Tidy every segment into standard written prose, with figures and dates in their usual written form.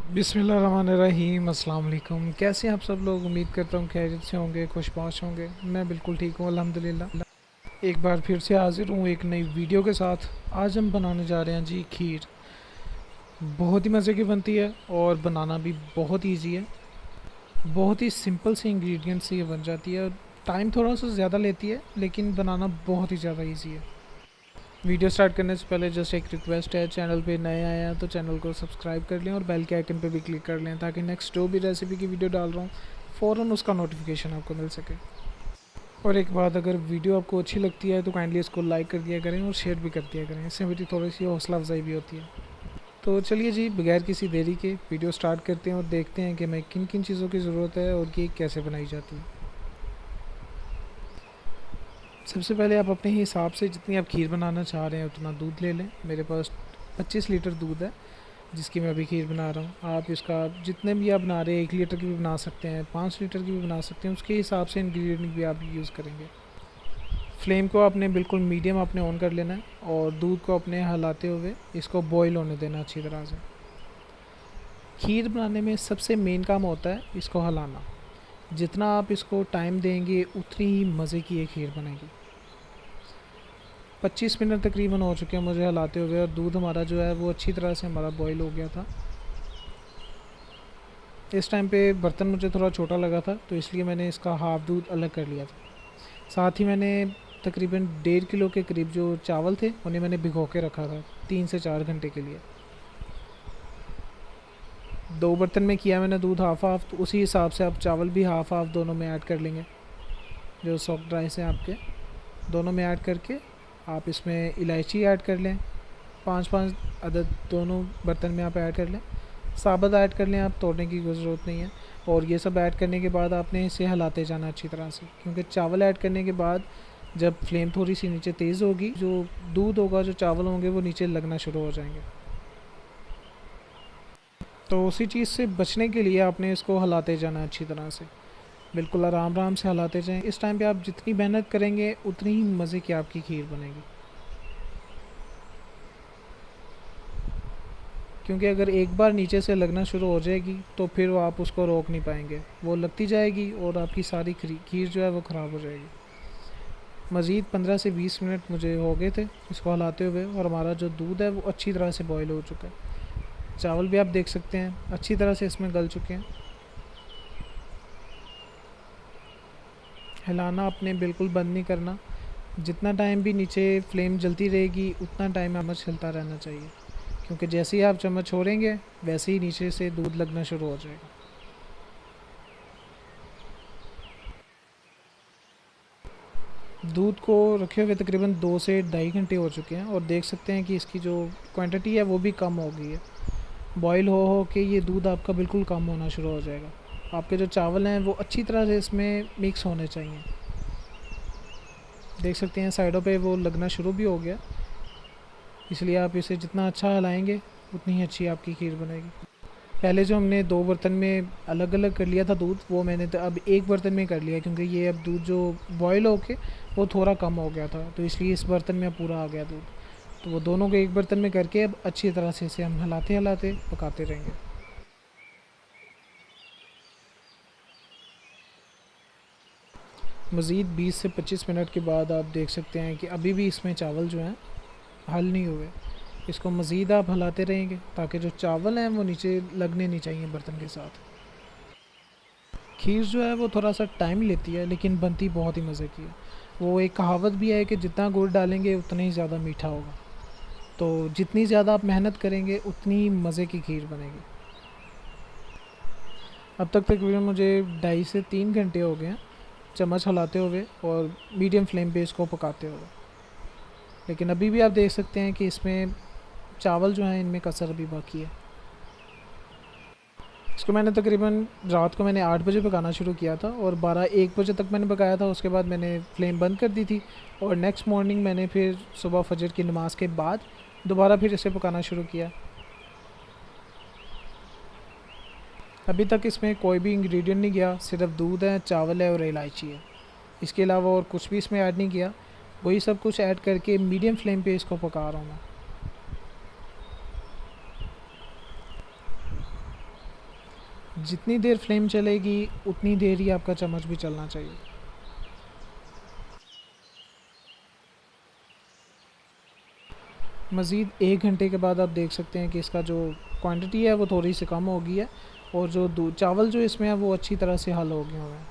बिस्मिल्लाहिर्रहमानिर्रहीम। अस्सलाम वालेकुम। कैसे हैं आप सब लोग? उम्मीद करता हूँ खैरियत से होंगे, खुशबाश होंगे। मैं बिल्कुल ठीक हूँ अल्हम्दुलिल्लाह। एक बार फिर से हाज़िर हूँ एक नई वीडियो के साथ। आज हम बनाने जा रहे हैं जी खीर। बहुत ही मज़े की बनती है और बनाना भी बहुत ईजी है। बहुत ही सिंपल से इंग्रेडिएंट्स से ये बन जाती है। टाइम थोड़ा सा ज़्यादा लेती है लेकिन बनाना बहुत ही ज़्यादा ईजी है। वीडियो स्टार्ट करने से पहले जस्ट एक रिक्वेस्ट है, चैनल पे नए आए हैं तो चैनल को सब्सक्राइब कर लें और बेल के आइकन पे भी क्लिक कर लें ताकि नेक्स्ट जो भी रेसिपी की वीडियो डाल रहा हूँ फ़ौरन उसका नोटिफिकेशन आपको मिल सके। और एक बात, अगर वीडियो आपको अच्छी लगती है तो काइंडली इसको लाइक कर दिया करें और शेयर भी कर दिया करें, इससे मेरी थोड़ी सी हौसला अफजाई भी होती है। तो चलिए जी, बगैर किसी देरी के वीडियो स्टार्ट करते हैं और देखते हैं कि मैं किन किन चीज़ों की ज़रूरत है और ये कैसे बनाई जाती है। सबसे पहले आप अपने हिसाब से जितनी आप खीर बनाना चाह रहे हैं उतना दूध ले लें। मेरे पास 25 लीटर दूध है जिसकी मैं अभी खीर बना रहा हूँ। आप इसका जितने भी आप बना रहे हैं 1 लीटर की भी बना सकते हैं, 5 लीटर की भी बना सकते हैं, उसके हिसाब से इंग्रेडिएंट भी आप यूज़ करेंगे। फ्लेम को आपने बिल्कुल मीडियम आपने ऑन कर लेना है और दूध को अपने हिलाते हुए इसको बॉईल होने देना अच्छी तरह से। खीर बनाने में सबसे मेन काम होता है इसको हिलाना। जितना आप इसको टाइम देंगे उतनी ही मज़े की ये खीर बनेगी। 25 मिनट तकरीबन हो चुके हैं मुझे हिलाते हुए और दूध हमारा जो है वो अच्छी तरह से हमारा बॉईल हो गया था। इस टाइम पे बर्तन मुझे थोड़ा छोटा लगा था तो इसलिए मैंने इसका हाफ़ दूध अलग कर लिया था। साथ ही मैंने तकरीबन 1.5 किलो के करीब जो चावल थे उन्हें मैंने भिगो के रखा था 3 से 4 घंटे के लिए। 2 बर्तन में किया मैंने दूध हाफ़ हाफ़, तो उसी हिसाब से आप चावल भी हाफ़ हाफ़ दोनों में ऐड कर लेंगे। जो सॉफ्ट राइस हैं आपके दोनों में ऐड करके आप इसमें इलायची ऐड कर लें। 5-5 अदद दोनों बर्तन में आप ऐड कर लें। साबुत ऐड कर लें, आप तोड़ने की कोई ज़रूरत नहीं है। और ये सब ऐड करने के बाद आपने इसे हिलाते जाना अच्छी तरह से, क्योंकि चावल ऐड करने के बाद जब फ्लेम थोड़ी सी नीचे तेज़ होगी, जो दूध होगा, जो चावल होंगे वो नीचे लगना शुरू हो जाएंगे। तो उसी चीज़ से बचने के लिए आपने इसको हिलाते जाना अच्छी तरह से, बिल्कुल आराम आराम से हिलाते जाएं। इस टाइम पे आप जितनी मेहनत करेंगे उतनी ही मज़े की आपकी खीर बनेगी। क्योंकि अगर एक बार नीचे से लगना शुरू हो जाएगी तो फिर वो आप उसको रोक नहीं पाएंगे, वो लगती जाएगी और आपकी सारी खीर जो है वो ख़राब हो जाएगी। मज़ीद 15 से 20 मिनट मुझे हो गए थे इसको हिलाते हुए और हमारा जो दूध है वो अच्छी तरह से बॉईल हो चुका है। चावल भी आप देख सकते हैं अच्छी तरह से इसमें गल चुके हैं। हिलाना आपने बिल्कुल बंद नहीं करना। जितना टाइम भी नीचे फ्लेम जलती रहेगी उतना टाइम चम्मच हिलता रहना चाहिए, क्योंकि जैसे ही आप चम्मच छोड़ेंगे वैसे ही नीचे से दूध लगना शुरू हो जाएगा। दूध को रखे हुए तकरीबन 2 से ढाई घंटे हो चुके हैं और देख सकते हैं कि इसकी जो क्वांटिटी है वो भी कम हो गई है। बॉईल हो के ये दूध आपका बिल्कुल कम होना शुरू हो जाएगा। आपके जो चावल हैं वो अच्छी तरह से इसमें मिक्स होने चाहिए। देख सकते हैं साइडों पे वो लगना शुरू भी हो गया, इसलिए आप इसे जितना अच्छा हिलाएंगे उतनी ही अच्छी आपकी खीर बनेगी। पहले जो हमने 2 बर्तन में अलग अलग कर लिया था दूध, वो मैंने तो अब एक बर्तन में कर लिया, क्योंकि ये अब दूध जो बॉयल होके वो थोड़ा कम हो गया था तो इसलिए इस बर्तन में पूरा आ गया दूध। तो वो दोनों को एक बर्तन में करके अब अच्छी तरह से इसे हम हिलाते हिलाते पकाते रहेंगे। मज़ीद 20 से 25 मिनट के बाद आप देख सकते हैं कि अभी भी इसमें चावल जो हैं हल नहीं हुए। इसको मज़ीद आप हिलाते रहेंगे ताकि जो चावल हैं वो नीचे लगने नहीं चाहिए बर्तन के साथ। खीर जो है वो थोड़ा सा टाइम लेती है लेकिन बनती बहुत ही मज़े की है। वो एक कहावत भी है कि जितना गुड़ डालेंगे उतना ही ज़्यादा मीठा होगा। तो जितनी ज़्यादा आप मेहनत करेंगे उतनी ही मज़े की खीर बनेगी। अब तक तकरीबन मुझे 2.5 से 3 घंटे हो गए हैं चम्मच हिलाते हुए और मीडियम फ्लेम पे इसको पकाते हुए। लेकिन अभी भी आप देख सकते हैं कि इसमें चावल जो हैं इनमें कसर भी बाकी है। इसको मैंने तकरीबन रात को मैंने 8 बजे पकाना शुरू किया था और 12-1 बजे तक मैंने पकाया था। उसके बाद मैंने फ्लेम बंद कर दी थी और नेक्स्ट मॉर्निंग मैंने फिर सुबह फजर की नमाज़ के बाद दोबारा फिर इसे पकाना शुरू किया। अभी तक इसमें कोई भी इंग्रेडिएंट नहीं गया, सिर्फ दूध है, चावल है और इलायची है। इसके अलावा और कुछ भी इसमें ऐड नहीं किया। वही सब कुछ ऐड करके मीडियम फ्लेम पे इसको पका रहा हूँ मैं। जितनी देर फ्लेम चलेगी उतनी देर ही आपका चम्मच भी चलना चाहिए। मज़ीद 1 घंटे के बाद आप देख सकते हैं कि इसका जो क्वांटिटी है वो थोड़ी सी कम हो गई है और जो चावल जो इसमें है वो अच्छी तरह से हल हो गए हुए हैं।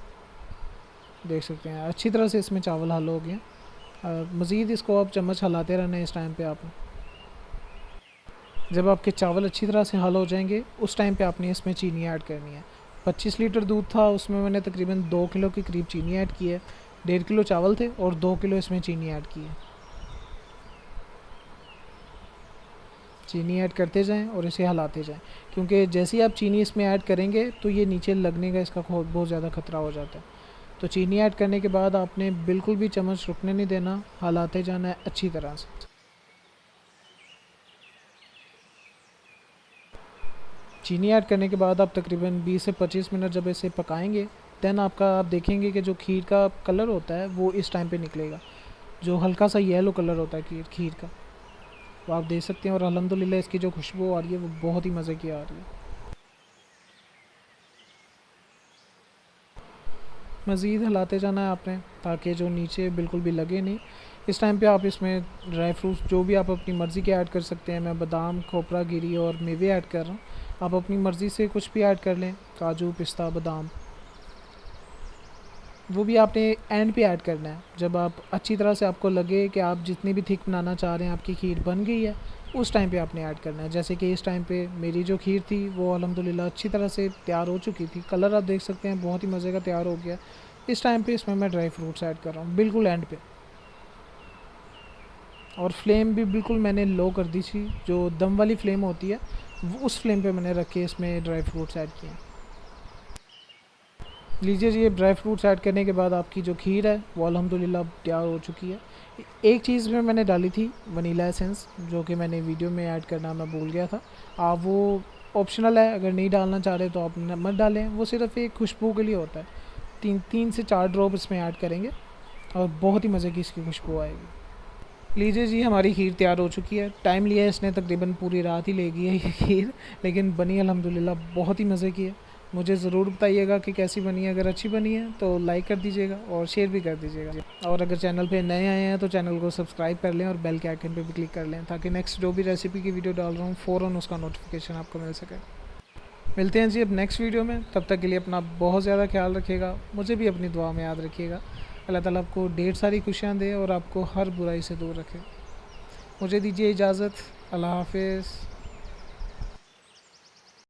देख सकते हैं अच्छी तरह से इसमें चावल हल हो गए हैं। मज़ीद इसको आप चम्मच हिलाते रहना है। इस टाइम पे आपने, जब आपके चावल अच्छी तरह से हल हो जाएंगे उस टाइम पे आपने इसमें चीनी ऐड करनी है। 25 लीटर दूध था, उसमें मैंने तकरीबन 2 किलो के करीब चीनी ऐड की है। 1.5 किलो चावल थे और 2 किलो इसमें चीनी ऐड की है। चीनी ऐड करते जाएं और इसे हिलाते जाएं, क्योंकि जैसे ही आप चीनी इसमें ऐड करेंगे तो ये नीचे लगने का इसका बहुत ज़्यादा ख़तरा हो जाता है। तो चीनी ऐड करने के बाद आपने बिल्कुल भी चम्मच रुकने नहीं देना, हिलाते जाना है अच्छी तरह से। चीनी ऐड करने के बाद आप तकरीबन 20 से 25 मिनट जब इसे पकाएंगे, दैन आप देखेंगे कि जो खीर का कलर होता है वो इस टाइम पे निकलेगा, जो हल्का सा येलो कलर होता है खीर का, वो आप देख सकते हैं। और अल्हम्दुलिल्लाह इसकी जो खुशबू आ रही है वो बहुत ही मज़े की आ रही है। मज़ीद हिलाते जाना है आपने ताकि जो नीचे बिल्कुल भी लगे नहीं। इस टाइम पे आप इसमें ड्राई फ्रूट्स जो भी आप अपनी मर्ज़ी के ऐड कर सकते हैं। मैं बादाम, खोपरा, गिरी और मेवे ऐड कर रहा हूँ। आप अपनी मर्ज़ी से कुछ भी ऐड कर लें, काजू, पिस्ता, बादाम, वो भी आपने एंड पे ऐड करना है। जब आप अच्छी तरह से आपको लगे कि आप जितनी भी थिक बनाना चाह रहे हैं आपकी खीर बन गई है, उस टाइम पे आपने ऐड करना है। जैसे कि इस टाइम पे मेरी जो खीर थी वो अल्हम्दुलिल्लाह अच्छी तरह से तैयार हो चुकी थी। कलर आप देख सकते हैं बहुत ही मज़े का तैयार हो गया। इस टाइम पे इसमें मैं ड्राई फ्रूट्स ऐड कर रहा हूँ बिल्कुल एंड पे। और फ्लेम भी बिल्कुल मैंने लो कर दी थी, जो दम वाली फ्लेम होती है वो उस फ्लेम पे मैंने रख के इसमें ड्राई फ्रूट्स ऐड किए। लीजिए जी, ड्राई फ्रूट्स ऐड करने के बाद आपकी जो खीर है वो अल्हम्दुलिल्लाह तैयार हो चुकी है। एक चीज़ में मैंने डाली थी वनीला एसेंस, जो कि मैंने वीडियो में ऐड करना मैं भूल गया था। आप वो ऑप्शनल है, अगर नहीं डालना चाह रहे तो आप मत डालें, वो सिर्फ़ एक खुशबू के लिए होता है। 3 से 4 ड्रॉप इसमें ऐड करेंगे और बहुत ही मज़े की इसकी खुशबू आएगी। लीजिए जी, हमारी खीर तैयार हो चुकी है। टाइम लिया है इसने, तकरीबन पूरी रात ही लेगी है ये खीर, लेकिन बनी अल्हम्दुलिल्लाह बहुत ही मज़े की है। मुझे ज़रूर बताइएगा कि कैसी बनी है। अगर अच्छी बनी है तो लाइक कर दीजिएगा और शेयर भी कर दीजिएगा। और अगर चैनल पे नए आए हैं तो चैनल को सब्सक्राइब कर लें और बेल के आइकन पे भी क्लिक कर लें, ताकि नेक्स्ट जो भी रेसिपी की वीडियो डाल रहा हूँ फ़ौरन उसका नोटिफिकेशन आपको मिल सके। मिलते हैं जी अब नेक्स्ट वीडियो में। तब तक के लिए अपना बहुत ज़्यादा ख्याल रखिएगा, मुझे भी अपनी दुआ में याद रखिएगा। अल्लाह ताला आपको ढेर सारी खुशियाँ दे और आपको हर बुराई से दूर रखे। मुझे दीजिए इजाज़त। अल्लाह हाफ़िज़।